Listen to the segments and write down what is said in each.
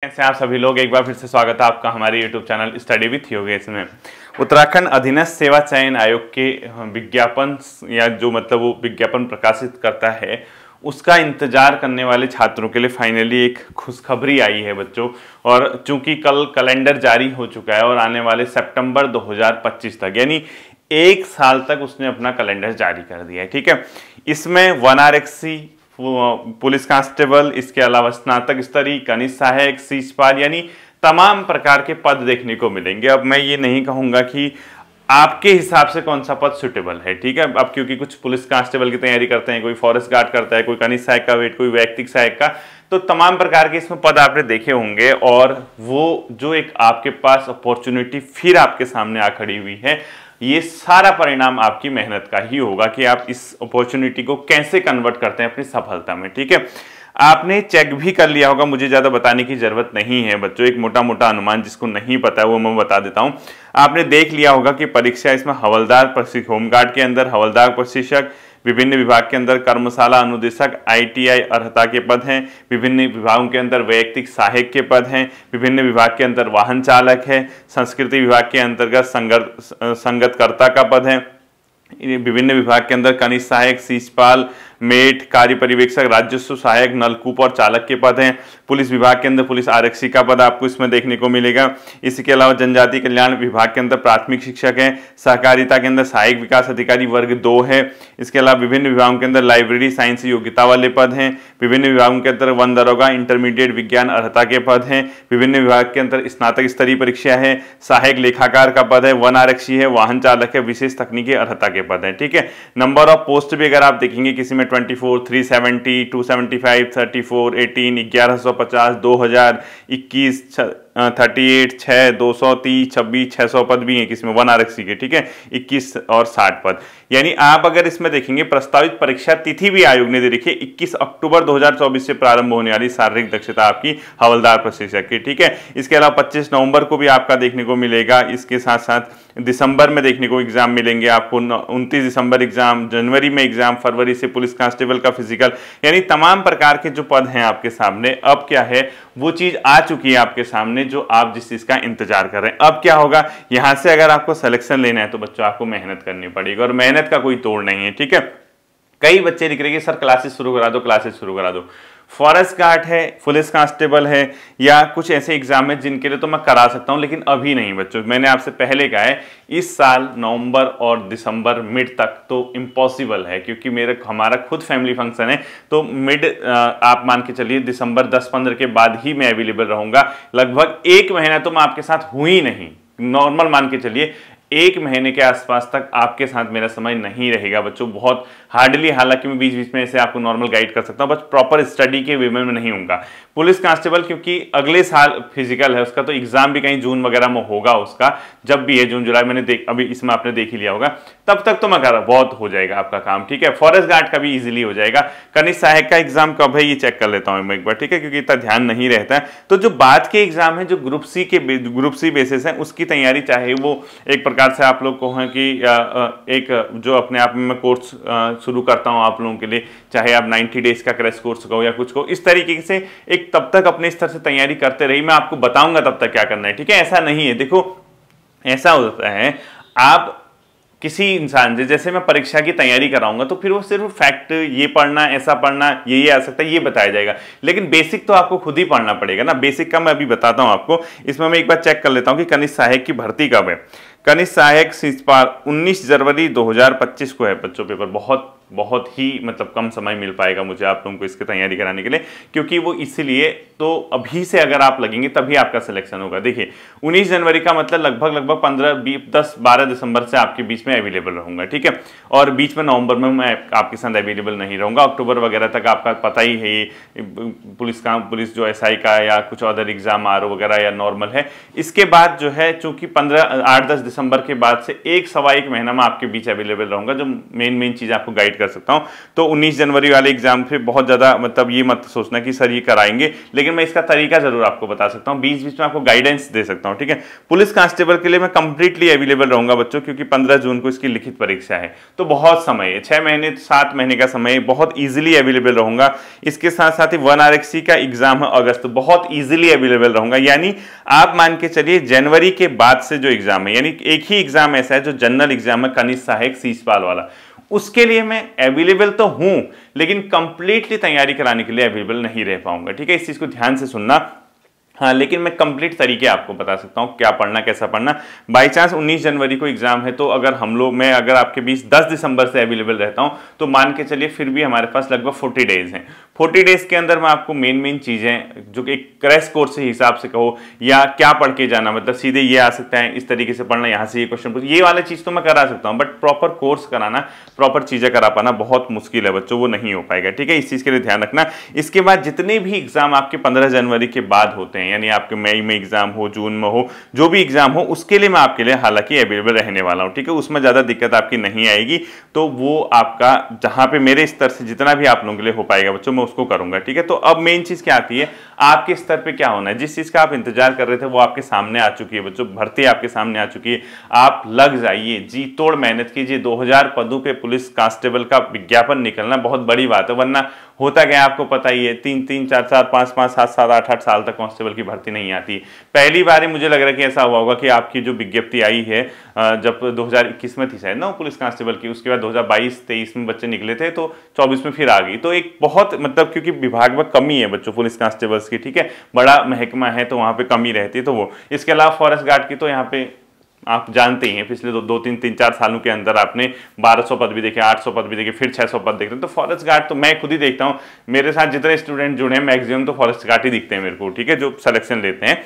कैसे आप सभी लोग, एक बार फिर से स्वागत है आपका हमारे YouTube channel study with Yogesh में। उत्तराखंड अधीनस्थ सेवा चयन आयोग के विज्ञापन या जो मतलब वो विज्ञापन प्रकाशित करता है उसका इंतजार करने वाले छात्रों के लिए फाइनली एक खुशखबरी आई है बच्चों। और चूंकि कल कैलेंडर जारी हो चुका है और आने वाले सितंबर 2025 तक यानी एक साल तक उसने अपना कैलेंडर जारी कर दिया है। ठीक है, इसमें 1 आरक्षी, पुलिस कांस्टेबल, इसके अलावा स्नातक स्तरीय, कनिष्ठ सहायक, सीजपाल यानी तमाम प्रकार के पद देखने को मिलेंगे। अब मैं ये नहीं कहूंगा कि आपके हिसाब से कौन सा पद सुटेबल है, ठीक है। अब क्योंकि कुछ पुलिस कांस्टेबल की तैयारी करते हैं, कोई फॉरेस्ट गार्ड करता है, कोई कनिष्ठ सहायक का वेट, कोई वैयक्तिक सहायक का, तो तमाम प्रकार के इसमें पद आपने देखे होंगे। और वो जो एक आपके पास अपॉर्चुनिटी फिर आपके सामने आ खड़ी हुई है, ये सारा परिणाम आपकी मेहनत का ही होगा कि आप इस अपॉर्चुनिटी को कैसे कन्वर्ट करते हैं अपनी सफलता में। ठीक है, आपने चेक भी कर लिया होगा, मुझे ज्यादा बताने की जरूरत नहीं है बच्चों। एक मोटा मोटा अनुमान जिसको नहीं पता है वो मैं बता देता हूं। आपने देख लिया होगा कि परीक्षा इसमें हवलदार प्रशिक्षक, होमगार्ड के अंदर हवलदार प्रशिक्षक, विभिन्न विभाग के अंदर कर्मशाला अनुदेशक, ITI अर्हता के पद हैं, विभिन्न विभागों के अंदर वैयक्तिक सहायक के पद हैं, विभिन्न विभाग के अंदर वाहन चालक है, संस्कृति विभाग के अंतर्गत संगतकर्ता का पद है, विभिन्न विभाग के अंदर कनिष्ठ सहायक, सीजपाल, मेट, कार्य पर्यवेक्षक, राजस्व सहायक, नलकूप और चालक के पद हैं। पुलिस विभाग के अंदर पुलिस आरक्षी का पद आपको इसमें देखने को मिलेगा। इसके अलावा जनजाति कल्याण विभाग के अंदर प्राथमिक शिक्षक है, सहकारिता के अंदर सहायक विकास अधिकारी वर्ग 2 है। इसके अलावा विभिन्न विभागों के अंदर लाइब्रेरी साइंस योग्यता वाले पद हैं। विभिन्न विभागों के अंदर वन दरोगा, इंटरमीडिएट विज्ञान अर्हता के पद हैं। विभिन्न विभाग के अंदर स्नातक स्तरीय परीक्षा है, सहायक लेखाकार का पद है, वन आरक्षी है, वाहन चालक है, विशेष तकनीकी अर्हता के पद है। ठीक है, नंबर ऑफ पोस्ट भी अगर आप देखेंगे किसी में 24, 370, 275, 34, 18, 1150, 2000, 21, 38, 6, 230, 26, 600 पद भी हैं किसी में 1 आरक्षी के। ठीक है, 21 और 60 पद। यानी आप अगर इसमें देखेंगे प्रस्तावित परीक्षा तिथि भी आयोग ने दे रखी है 21 अक्टूबर 2024 से प्रारंभ होने वाली शारीरिक दक्षता आपकी हवलदार प्रशिक्षक की। ठीक है, इसके अलावा 25 नवंबर को भी आपका देखने को मिलेगा। इसके साथ साथ दिसंबर में देखने को एग्जाम मिलेंगे आपको, 29 दिसंबर एग्जाम, जनवरी में एग्जाम, फरवरी से पुलिस कांस्टेबल का फिजिकल, यानी तमाम प्रकार के जो पद हैं आपके सामने। अब क्या है, वो चीज आ चुकी है आपके सामने जो आप जिस चीज का इंतजार कर रहे हैं। अब क्या होगा, यहां से अगर आपको सिलेक्शन लेना है तो बच्चों आपको मेहनत करनी पड़ेगी और मेहनत का कोई तोड़ नहीं है। ठीक है, कई बच्चे लिख रहे हैं सर क्लासेस शुरू करा दो, क्लासेस शुरू करा दो। फॉरेस्ट गार्ड है, पुलिस कांस्टेबल है या कुछ ऐसे एग्जाम है जिनके लिए तो मैं करा सकता हूं, लेकिन अभी नहीं बच्चों। मैंने आपसे पहले कहा है इस साल नवंबर और दिसंबर मिड तक तो इम्पॉसिबल है, क्योंकि हमारा खुद फैमिली फंक्शन है। तो मिड आप मान के चलिए दिसंबर 10-15 के बाद ही मैं अवेलेबल रहूंगा। लगभग 1 महीना तो मैं आपके साथ हूं ही नहीं, नॉर्मल मान के चलिए 1 महीने के आसपास तक आपके साथ मेरा समय नहीं रहेगा बच्चों। बहुत हार्डली, हालांकि मैं बीच बीच में ऐसे आपको नॉर्मल गाइड कर सकता हूं, बस प्रॉपर स्टडी के वे में नहीं होऊंगा। पुलिस कांस्टेबल क्योंकि अगले साल फिजिकल है उसका, तो एग्जाम भी कहीं जून वगैरह में होगा उसका, जब भी है जून जुलाई, मैंने अभी इसमें आपने देख ही लिया होगा। तब तक तो मैं कह रहा बहुत हो जाएगा आपका काम। ठीक है, फॉरेस्ट गार्ड का भी इजिली हो जाएगा। कनिष्ठ सहायक का एग्जाम कब है ये चेक कर लेता हूं मैं एक बार, ठीक है, क्योंकि इतना ध्यान नहीं रहता है। तो जो बाद के एग्जाम है, जो ग्रुप सी बेसिस है, उसकी तैयारी, चाहे वो एक प्रकार से आप लोग को है कि एक जो अपने आप में कोर्स शुरू करता हूं आप लोगों के लिए, चाहे आप 90 डेज का क्रैश कोर्स कहो या कुछ कहो, इस तरीके से एक तब तक अपने स्तर से तैयारी करते रही। मैं आपको बताऊंगा तब तक क्या करना है। ठीक है, ऐसा नहीं है, देखो ऐसा होता है आप किसी इंसान से, जैसे मैं परीक्षा की तैयारी कराऊंगा तो फिर वो सिर्फ फैक्ट, ये पढ़ना, ऐसा पढ़ना, ये आ सकता है, ये बताया जाएगा, लेकिन बेसिक तो आपको खुद ही पढ़ना पड़ेगा ना। बेसिक का मैं अभी बताता हूं आपको। इसमें मैं एक बार चेक कर लेता हूं कि कनिष्ठ सहायक की भर्ती कब है। कनिष्ठ सहायक सीजपाल 19 जनवरी 2025 को है बच्चों पेपर। बहुत ही मतलब कम समय मिल पाएगा मुझे आप लोगों को इसकी तैयारी कराने के लिए, क्योंकि वो इसलिए तो अभी से अगर आप लगेंगे तभी आपका सिलेक्शन होगा। देखिए 19 जनवरी का मतलब लगभग 15-10-12 दिसंबर से आपके बीच में अवेलेबल रहूंगा। ठीक है, और बीच में नवंबर में मैं आपके साथ अवेलेबल नहीं रहूंगा। अक्टूबर वगैरह तक आपका पता ही है ये पुलिस जो SI का या कुछ अदर एग्जाम RO वगैरह या नॉर्मल है। इसके बाद जो है चूंकि 8-10 दिसंबर के बाद से 1-1.25 महीना में आपके बीच अवेलेबल रहूंगा, जो मेन चीज आपको गाइड कर सकता हूं। तो 19 जनवरी वाले एग्जाम पे बहुत ज्यादा मतलब ये मत सोचना कि सर ये कराएंगे, लेकिन मैं इसका तरीका जरूर आपको बता सकता हूं, बीच बीच में आपको गाइडेंस दे सकता हूं, ठीक है। पुलिस कांस्टेबल के लिए मैं कंप्लीटली अवेलेबल रहूंगा बच्चों, क्योंकि 15 जून को इसकी लिखित परीक्षा है, तो बहुत समय है, 6 महीने 7 महीने का समय, बहुत ईजिली अवेलेबल रहूंगा। इसके साथ साथ ही 1 RXC का एग्जाम है अगस्त, बहुत ईजिली अवेलेबल रहूंगा। यानी आप मान के चलिए जनवरी के बाद से जो एग्जाम है, यानी एक ही एग्जाम ऐसा है जो जनरल एग्जाम है कनिष्ठ सहायक सीसपाल वाला, उसके लिए मैं अवेलेबल तो हूं, लेकिन कंप्लीटली तैयारी कराने के लिए अवेलेबल नहीं रह पाऊंगा, ठीक है। इस चीज को ध्यान से सुनना। हाँ, लेकिन मैं कंप्लीट तरीके आपको बता सकता हूँ क्या पढ़ना कैसा पढ़ना। बाई चांस 19 जनवरी को एग्जाम है, तो अगर हम लोग मैं अगर आपके बीच 10 दिसंबर से अवेलेबल रहता हूँ, तो मान के चलिए फिर भी हमारे पास लगभग 40 डेज हैं। 40 डेज के अंदर मैं आपको मेन चीजें जो कि क्रैश कोर्स के हिसाब से कहो या क्या पढ़ के जाना, मतलब सीधे ये आ सकता है, इस तरीके से पढ़ना, यहाँ से ये क्वेश्चन पूछ, ये वाला चीज तो मैं करा सकता हूँ, बट प्रॉपर कोर्स कराना, प्रॉपर चीजें करा पाना बहुत मुश्किल है बच्चों, वो नहीं हो पाएगा, ठीक है। इस चीज के लिए ध्यान रखना। इसके बाद जितने भी एग्जाम आपके 15 जनवरी के बाद होते हैं, यानी आपके मई में एग्जाम हो, जून में हो, जो भी एग्जाम हो, उसके लिए मैं आपके लिए हालांकि अवेलेबल रहने वाला हूं, ठीक है। उसमें ज्यादा दिक्कत आपकी नहीं आएगी, तो वो आपका जहां पे मेरे स्तर से जितना भी आप लोगों के लिए हो पाएगा बच्चों, मैं उसको करूंगा, ठीक है। तो अब मेन चीज क्या आती है, आपके स्तर पे क्या होना है, जिस चीज का आप इंतजार कर रहे थे वो आपके सामने आ चुकी है बच्चों, भर्ती आपके सामने आ चुकी है। आप लग जाइए, जी तोड़ मेहनत कीजिए। 2000 पदों पे पुलिस कांस्टेबल का विज्ञापन निकलना बहुत बड़ी बात है, वरना होता क्या आपको पता ही है, 3-3, 4-4, 5-5, 7-7, 8-8 साल तक कांस्टेबल की भर्ती नहीं आती। पहली बार मुझे लग रहा है कि ऐसा हुआ होगा कि आपकी जो विज्ञप्ति आई है जब 2021 में थी शायद ना पुलिस कांस्टेबल की, उसके बाद 2022-23 में बच्चे निकले थे, तो 24 में फिर आ गई। तो एक बहुत मतलब क्योंकि विभाग में कमी है बच्चों पुलिस कांस्टेबल्स की, ठीक है, बड़ा महकमा है तो वहां पे कमी रहती है। तो वो इसके अलावा फॉरेस्ट गार्ड की तो यहाँ पे आप जानते ही हैं, पिछले 2-3-4 सालों के अंदर आपने 1200 पद भी देखे, 800 पद भी देखे, फिर 600 पद देखते हैं। तो फॉरेस्ट गार्ड तो मैं खुद ही देखता हूं, मेरे साथ जितने स्टूडेंट जुड़े हैं मैक्सिमम तो फॉरेस्ट गार्ड ही दिखते हैं मेरे को, ठीक है, जो सिलेक्शन लेते हैं।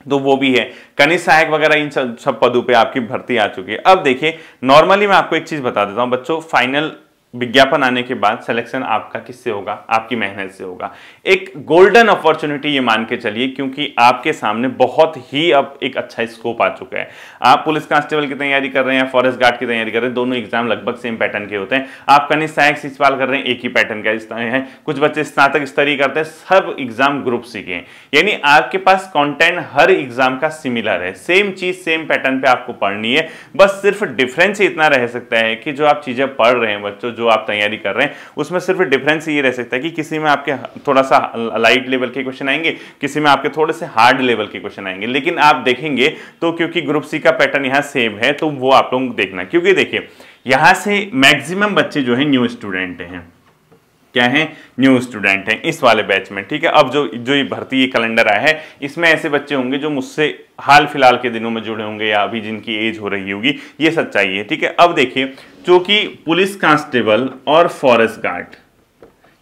तो वो भी है, कनिष्ठ सहायक वगैरह इन सब पदों पे आपकी भर्ती आ चुकी है। अब देखिए, नॉर्मली मैं आपको एक चीज बता देता हूं बच्चों, फाइनल विज्ञापन आने के बाद सिलेक्शन आपका किससे होगा, आपकी मेहनत से होगा। एक गोल्डन अपॉर्चुनिटी ये मान के चलिए, क्योंकि आपके सामने बहुत ही अब एक अच्छा स्कोप आ चुका है। आप पुलिस कांस्टेबल की तैयारी कर रहे हैं, फॉरेस्ट गार्ड की तैयारी कर रहे हैं, दोनों एग्जाम लगभग सेम पैटर्न के होते हैं। आप कनिष्ठ सहायक शिक्षपाल कर रहे हैं, एक ही पैटर्न का है। कुछ बच्चे स्नातक स्तरीय करते हैं, सब एग्जाम ग्रुप सी के हैं, यानी आपके पास कंटेंट हर एग्जाम का सिमिलर है, सेम चीज सेम पैटर्न पे आपको पढ़नी है। बस सिर्फ डिफरेंस इतना रह सकता है कि जो आप चीजें पढ़ रहे हैं बच्चों, जो आप तैयारी कर रहे हैं, उसमें सिर्फ डिफरेंस ये रह सकता है कि किसी में आपके थोड़ा सा लाइट लेवल के क्वेश्चन आएंगे, किसी में आपके थोड़े से हार्ड लेवल के क्वेश्चन आएंगे। लेकिन आप देखेंगे तो क्योंकि ग्रुप सी का पैटर्न यहां सेम है, तो वो आप लोग देखना, क्योंकि देखिए यहां से मैक्सिमम बच्चे जो है न्यू स्टूडेंट हैं, क्या है, न्यू स्टूडेंट हैं इस वाले बैच में, ठीक है। अब जो ये भर्ती ये कैलेंडर आया है, इसमें ऐसे बच्चे होंगे जो मुझसे हाल फिलहाल के दिनों में जुड़े होंगे या अभी जिनकी एज हो रही होगी, ये सच्चाई है, ठीक है। अब देखिए, चूंकि पुलिस कांस्टेबल और फॉरेस्ट गार्ड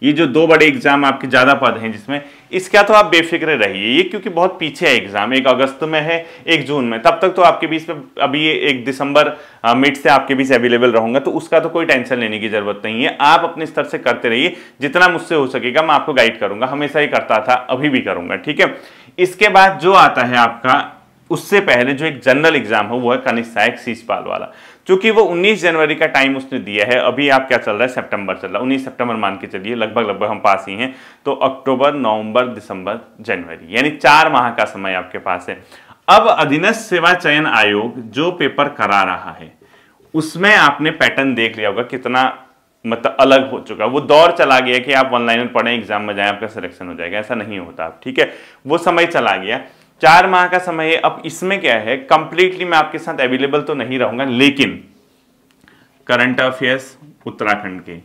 ये जो दो बड़े एग्जाम आपके ज्यादा पद हैं जिसमें, इसका तो आप बेफिक्र रहिए, ये क्योंकि बहुत पीछे है एग्जाम, एक अगस्त में है, एक जून में, तब तक तो आपके बीच में अभी ये 1 दिसंबर मिड से आपके बीच अवेलेबल रहूंगा, तो उसका तो कोई टेंशन लेने की जरूरत नहीं है। आप अपने स्तर से करते रहिए, जितना मुझसे हो सकेगा मैं आपको गाइड करूंगा, हमेशा ही करता था, अभी भी करूंगा, ठीक है। इसके बाद जो आता है आपका, उससे पहले जो एक जनरल एग्जाम है वो है कनिष्ठ सहायक शिक्षपाल वाला, क्योंकि वो 19 जनवरी का टाइम उसने दिया है। अभी आप क्या चल रहा है, सितंबर चल रहा है, 19 सितंबर मान के चलिए, लगभग हम पास ही हैं। तो अक्टूबर, नवंबर, दिसंबर, जनवरी, यानी 4 माह का समय आपके पास है। अब अधीनस्थ सेवा चयन आयोग जो पेपर करा रहा है, उसमें आपने पैटर्न देख लिया होगा कितना मतलब अलग हो चुका, वो दौर चला गया कि आप ऑनलाइन पढ़ें, एग्जाम में जाएं, आपका सिलेक्शन हो जाएगा, ऐसा नहीं होता आप, ठीक है, वो समय चला गया। 4 माह का समय है। अब इसमें क्या है, कंप्लीटली मैं आपके साथ अवेलेबल तो नहीं रहूंगा, लेकिन करंट अफेयर्स उत्तराखंड के,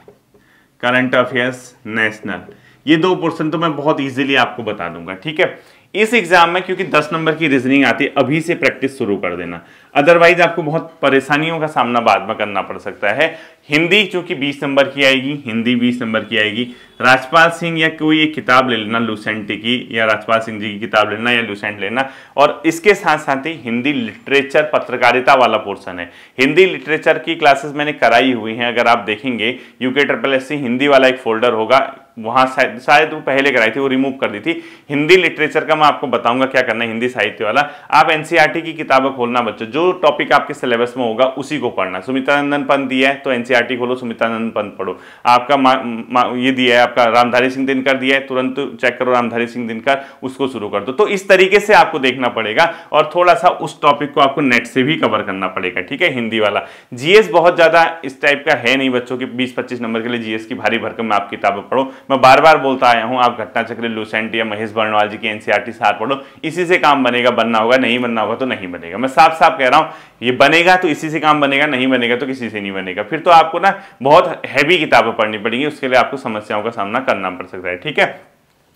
करंट अफेयर्स नेशनल, ये 2 पोर्शन तो मैं बहुत इजीली आपको बता दूंगा, ठीक है। इस एग्जाम में क्योंकि 10 नंबर की रीजनिंग आती है, अभी से प्रैक्टिस शुरू कर देना, अदरवाइज आपको बहुत परेशानियों का सामना बाद में करना पड़ सकता है। हिंदी चूंकि 20 नंबर की आएगी, हिंदी 20 नंबर की आएगी। राजपाल सिंह या कोई एक किताब ले लेना लूसेंट की, या राजपाल सिंह जी की किताब लेना या लूसेंट लेना, और इसके साथ साथ ही हिंदी लिटरेचर पत्रकारिता वाला पोर्शन है। हिंदी लिटरेचर की क्लासेस मैंने कराई हुई हैं, अगर आप देखेंगे UKSSC हिंदी वाला एक फोल्डर होगा, वहां शायद वो पहले कराई थी, वो रिमूव कर दी थी। हिंदी लिटरेचर का मैं आपको बताऊंगा क्या करना है, हिंदी साहित्य वाला। आप एनसीईआरटी की किताबें खोलना बच्चों, जो टॉपिक आपके सिलेबस में होगा उसी को पढ़ना। सुमित्रानंदन पंत दिया है तो एनसीईआरटी खोलो, सुमित्रानंदन पंत पढ़ो। आपका ये दिया है, आपका रामधारी सिंह दिनकर दिया है, तुरंत चेक करो रामधारी सिंह दिनकर, उसको शुरू कर दो। तो इस तरीके से आपको देखना पड़ेगा और थोड़ा सा उस टॉपिक को आपको नेट से भी कवर करना पड़ेगा, ठीक है, हिंदी वाला। जीएस बहुत ज्यादा इस टाइप का है नहीं बच्चों की 20-25 नंबर के लिए जीएस की भारी भरकम आप किताबें पढ़ो। मैं बार बार बोलता आया हूं, आप घटना चक्र, लुसेंट या महेश बर्णवाल जी की एनसीईआरटी सार पढ़ो, इसी से काम बनेगा। बनना होगा, नहीं बनना होगा तो नहीं बनेगा। मैं साफ साफ कह रहा हूं, ये बनेगा तो इसी से काम बनेगा, नहीं बनेगा तो किसी से नहीं बनेगा। फिर तो आपको ना बहुत हैवी किताबें पढ़नी पड़ेगी, उसके लिए आपको समस्याओं का सामना करना पड़ सकता है, ठीक है।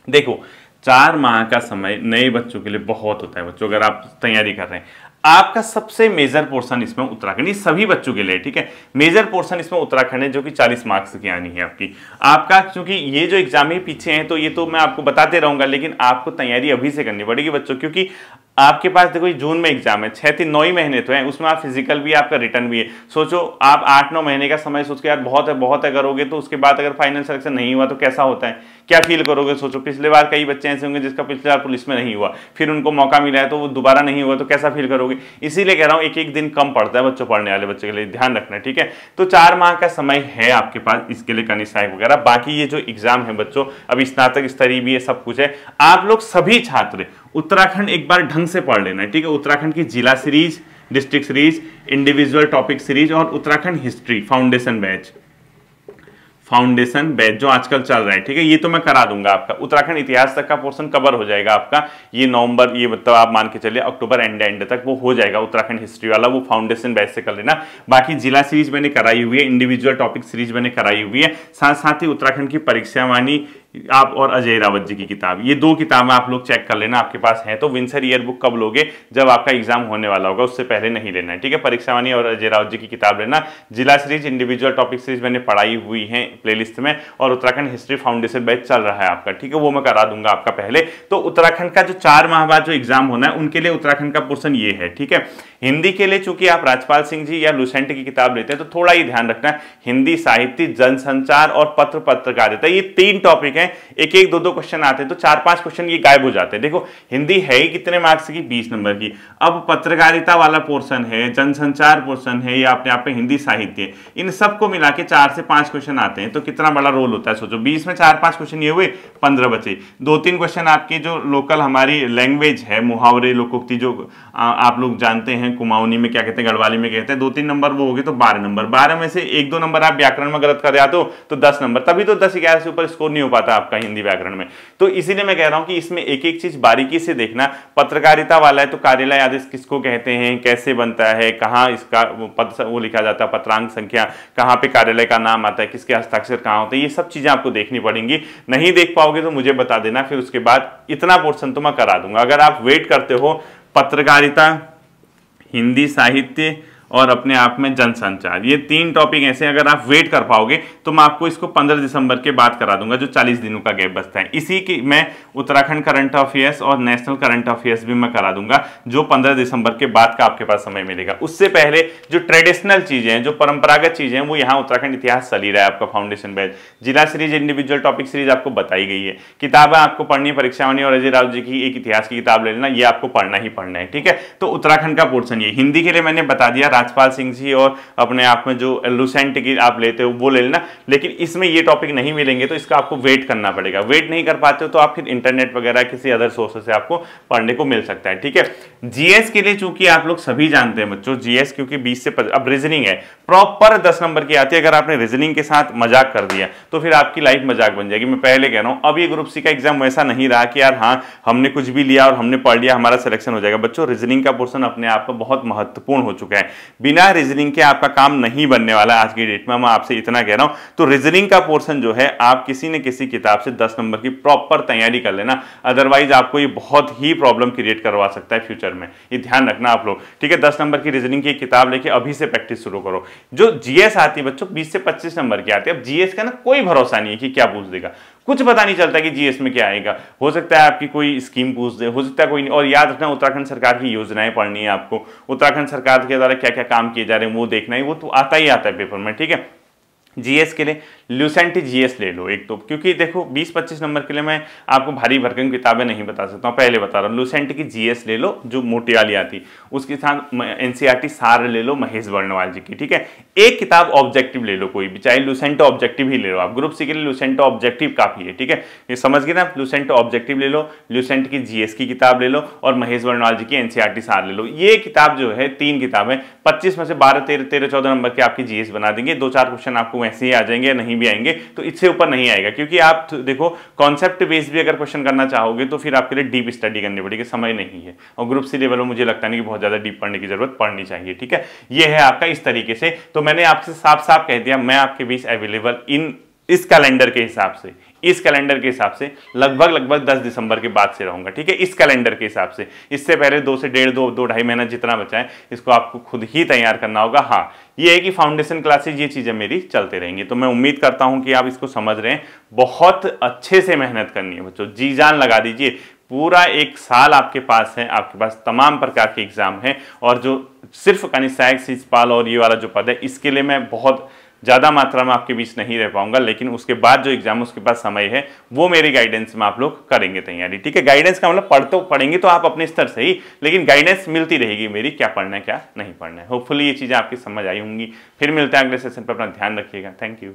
देखो 4 माह का समय नए बच्चों के लिए बहुत होता है बच्चों, अगर आप तैयारी कर रहे हैं। आपका सबसे मेजर पोर्शन इसमें उत्तराखंड, ये सभी बच्चों के लिए, ठीक है, मेजर पोर्शन इसमें उत्तराखंड है, जो कि 40 मार्क्स की आनी है आपका। क्योंकि ये जो एग्जाम है पीछे हैं, तो ये तो मैं आपको बताते रहूंगा, लेकिन आपको तैयारी अभी से करनी पड़ेगी बच्चों। क्योंकि आपके पास देखो जून में एग्जाम है, 6-9 ही महीने तो है, उसमें आप फिजिकल भी, आपका रिटर्न भी है। सोचो आप 8-9 महीने का समय सोच के यार बहुत है करोगे, तो उसके बाद अगर फाइनल सिलेक्शन नहीं हुआ तो कैसा होता है, क्या फील करोगे। सोचो पिछले बार कई बच्चे ऐसे होंगे जिसका पिछले बार पुलिस में नहीं हुआ, फिर उनको मौका मिला है तो वो दोबारा नहीं हुआ, तो कैसा फील करोगे। इसीलिए कह रहा हूं एक दिन कम पड़ता है बच्चों, पढ़ने वाले बच्चों के लिए ध्यान रखना, ठीक है। तो 4 माह का समय है आपके पास इसके लिए, कनिष्ठ सहायक वगैरह। बाकी ये जो एग्जाम है बच्चों, अभी स्नातक स्तरीय भी है, सब कुछ है। आप लोग सभी छात्र उत्तराखंड एक बार ढंग से पढ़ लेना, ठीक है। उत्तराखंड की जिला series, district series, individual topic series और उत्तराखंड हिस्ट्री फाउंडेशन बैच जो आजकल चल रहा है, ठीक है, ये तो मैं करा दूंगा। आपका उत्तराखंड इतिहास तक का पोर्शन कवर हो जाएगा आपका, ये नवंबर, ये मतलब आप मान के चलिए अक्टूबर एंड तक वो हो जाएगा। उत्तराखंड हिस्ट्री वाला वो फाउंडेशन बैच से कर लेना। बाकी जिला सीरीज मैंने कराई हुई है, इंडिविजुअल टॉपिक सीरीज मैंने कराई हुई है, साथ साथ ही उत्तराखंड की परीक्षावाणी आप और अजय रावत जी की किताब, ये 2 किताबें आप लोग चेक कर लेना, आपके पास है तो। विंसर ईयर बुक कब लोगे, जब आपका एग्जाम होने वाला होगा, उससे पहले नहीं लेना है, ठीक है। परीक्षावाणी और अजय रावत जी की किताब लेना। जिला सीरीज, इंडिविजुअल टॉपिक सीरीज मैंने पढ़ाई हुई है प्लेलिस्ट में, और उत्तराखंड हिस्ट्री फाउंडेशन बैच चल रहा है आपका, ठीक है, वो मैं करा दूंगा आपका पहले। तो उत्तराखंड का जो 4 माह बाद जो एग्जाम होना है उनके लिए उत्तराखंड का पोर्शन ये है, ठीक है। हिंदी के लिए चूंकि आप राजपाल सिंह जी या लुसेंट की किताब लेते हैं, तो थोड़ा ही ध्यान रखना, हिंदी साहित्य, जनसंचार और पत्रकारिता, ये 3 टॉपिक हैं। एक 2 क्वेश्चन आते हैं, तो 4-5 क्वेश्चन ये गायब हो जाते हैं। देखो हिंदी है ही कितने मार्क्स की, 20 नंबर की। अब पत्रकारिता वाला पोर्शन है, जनसंचार पोर्शन है, या अपने आप में हिंदी साहित्य, इन सबको मिला के 4 से 5 क्वेश्चन आते हैं। तो कितना बड़ा रोल होता है सोचो, 20 में 4-5 क्वेश्चन ये हुए, 15 बचे। 2-3 क्वेश्चन आपके जो लोकल हमारी लैंग्वेज है, मुहावरे, लोकोक्ति, जो आप लोग जानते हैं, कुमाऊनी में क्या कहते हैं, गढ़वाली में कहते हैं, 2-3 नंबर वो हो गए, तो 12 नंबर। 12 में से 1-2 नंबर आप व्याकरण में गलत कर जाते हो तो 10 नंबर, तभी तो 10-11 से ऊपर स्कोर नहीं हो पाता आपका हिंदी व्याकरण में। तो इसीलिए मैं कह रहा हूं कि इसमें एक चीज बारीकी से देखना। पत्रकारिता वाला है तो कार्यालय आदेश किसको कहते हैं, कैसे बनता है, कहाँ इसका पद वो लिखा जाता है, पत्रांक संख्या, कहाँ पे कार्यालय का नाम आता है, किसके हस्ताक्षर कहाँ होते हैं, ये सब चीजें आपको देखनी पड़ेंगी। नहीं देख पाओगे तो मुझे बता देना, फिर उसके बाद इतना पोर्शन तो मैं करा दूंगा। अगर आप वेट करते हो पत्रकारिता, हिंदी साहित्य और अपने आप में जनसंचार, ये 3 टॉपिक ऐसे अगर आप वेट कर पाओगे तो मैं आपको इसको 15 दिसंबर के बाद करा दूंगा, जो 40 दिनों का गैप बचता है। इसी की मैं उत्तराखंड करंट अफेयर्स और नेशनल करंट अफेयर्स भी मैं करा दूंगा, जो 15 दिसंबर के बाद का आपके पास समय मिलेगा। उससे पहले जो ट्रेडिशनल चीजें हैं, जो परंपरागत चीजें हैं, वो यहाँ उत्तराखंड इतिहास चल ही रहा है आपका फाउंडेशन बैच। जिला सीरीज, इंडिविजुअल टॉपिक सीरीज आपको बताई गई है। किताबें आपको पढ़नी है, परीक्षावाणी और अजय राव जी की एक इतिहास की किताब ले लेना, ये आपको पढ़ना ही पढ़ना है, ठीक है। तो उत्तराखंड का पोर्शन ये। हिंदी के लिए मैंने बता दिया, राजपाल सिंह जी और अपने आप में जो लुसेंट की आप लेते हो वो ले लेना। लेकिन इसमें ये टॉपिक नहीं मिलेंगे तो इसका आपको वेट करना पड़ेगा। वेट नहीं कर पाते हो तो आप फिर इंटरनेट वगैरह किसी अदर सोर्स से आपको पढ़ने को मिल सकता है, ठीक है। जीएस के लिए चूंकि आप लोग सभी जानते हैं बच्चों, जीएस क्योंकि 20 से अब रीजनिंग है, प्रॉपर 10 नंबर की आती है। अगर आपने रीजनिंग के साथ मजाक कर दिया तो फिर आपकी लाइफ मजाक बन जाएगी। मैं पहले कह रहा हूं, अब ये ग्रुप सी का एग्जाम वैसा नहीं रहा कि यार हाँ हमने कुछ भी लिया और हमने पढ़ लिया हमारा सिलेक्शन हो जाएगा। बच्चों रीजनिंग का पोर्शन अपने आप में बहुत महत्वपूर्ण हो चुका है। बिना रीजनिंग के आपका काम नहीं बनने वाला है आज की डेट में, मैं आपसे इतना कह रहा हूं। तो रीजनिंग का पोर्शन जो है आप किसी न किसी किताब से 10 नंबर की प्रॉपर तैयारी कर लेना, अदरवाइज आपको ये बहुत ही प्रॉब्लम क्रिएट करवा सकता है फ्यूचर में। ये ध्यान रखना आप लोग, ठीक है। 10 नंबर की रीजनिंग की किताब लेके अभी से प्रैक्टिस शुरू करो। जो जीएस आती है बच्चों 20 से 25 नंबर की आती है। अब जीएस का ना कोई भरोसा नहीं है कि क्या पूछ देगा, कुछ पता नहीं चलता कि जीएस में क्या आएगा। हो सकता है आपकी कोई स्कीम पूछ दे, हो सकता है कोई नहीं। और याद रखना उत्तराखंड सरकार की योजनाएं पढ़नी है आपको, उत्तराखंड सरकार के द्वारा क्या क्या काम किए जा रहे हैं वो देखना है, वो तो आता ही आता है पेपर में, ठीक है। जीएस के लिए ल्यूसेंट जीएस ले लो एक तो, क्योंकि देखो 20-25 नंबर के लिए मैं आपको भारी भरकम किताबें नहीं बता सकता हूँ, पहले बता रहा हूँ। ल्यूसेंट की जीएस ले लो जो मोटी वाली आती, उसके साथ एनसीईआरटी सार ले लो महेश वर्णवाल जी की, ठीक है। एक किताब ऑब्जेक्टिव ले लो कोई भी, चाहे ल्यूसेंट ऑब्जेक्टिव ही ले लो आप, ग्रुप सी के लिए ल्यूसेंट ऑब्जेक्टिव काफी है, ठीक है। ये समझ गए ना आप, ल्यूसेंट ऑब्जेक्टिव ले लो, ल्यूसेंट की जीएस की किताब ले लो और महेश वर्णवाल जी की एनसीईआरटी सार ले लो। ये किताब जो है 3 किताबें 25 में से 12-13-14 नंबर की आपकी जीएस बना देंगे। 2-4 क्वेश्चन आपको वैसे ही आ जाएंगे, नहीं भी आएंगे तो इससे ऊपर नहीं आएगा, क्योंकि आप देखो कॉन्सेप्ट बेस्ड भी अगर क्वेश्चन करना चाहोगे तो फिर आपके लिए डीप स्टडी करनी पड़ेगी, समय नहीं है। और ग्रुप सी लेवल में मुझे लगता नहीं कि बहुत ज्यादा डीप पढ़ने की जरूरत पड़नी चाहिए, ठीक है। ये है आपका इस तरीके से। तो मैंने आपसे साफ साफ कह दिया, मैं आपके बीच अवेलेबल इस कैलेंडर के हिसाब से, इस कैलेंडर के हिसाब से लगभग 10 दिसंबर के बाद से रहूंगा, ठीक है। इस कैलेंडर के हिसाब से इससे पहले 2 से 2.5 महीना जितना बचा है इसको आपको खुद ही तैयार करना होगा। हाँ, ये है कि फाउंडेशन क्लासेज ये चीजें मेरी चलते रहेंगी, तो मैं उम्मीद करता हूं कि आप इसको समझ रहे हैं। बहुत अच्छे से मेहनत करनी है बच्चों, जी जान लगा दीजिए। पूरा 1 साल आपके पास है, आपके पास तमाम प्रकार के एग्जाम है, और जो सिर्फ कनिष्ठ सहायक शिक्षपाल और ये वाला जो पद है इसके लिए मैं बहुत ज़्यादा मात्रा में आपके बीच नहीं रह पाऊंगा, लेकिन उसके बाद जो एग्जाम उसके पास समय है वो मेरी गाइडेंस में आप लोग करेंगे तैयारी, ठीक है। गाइडेंस का मतलब पढ़ेंगे तो आप अपने स्तर से ही, लेकिन गाइडेंस मिलती रहेगी मेरी, क्या पढ़ना है क्या नहीं पढ़ना है। होपफुली ये चीज़ें आपकी समझ आई होंगी। फिर मिलते हैं अगले सेशन पर, अपना ध्यान रखिएगा। Thank you.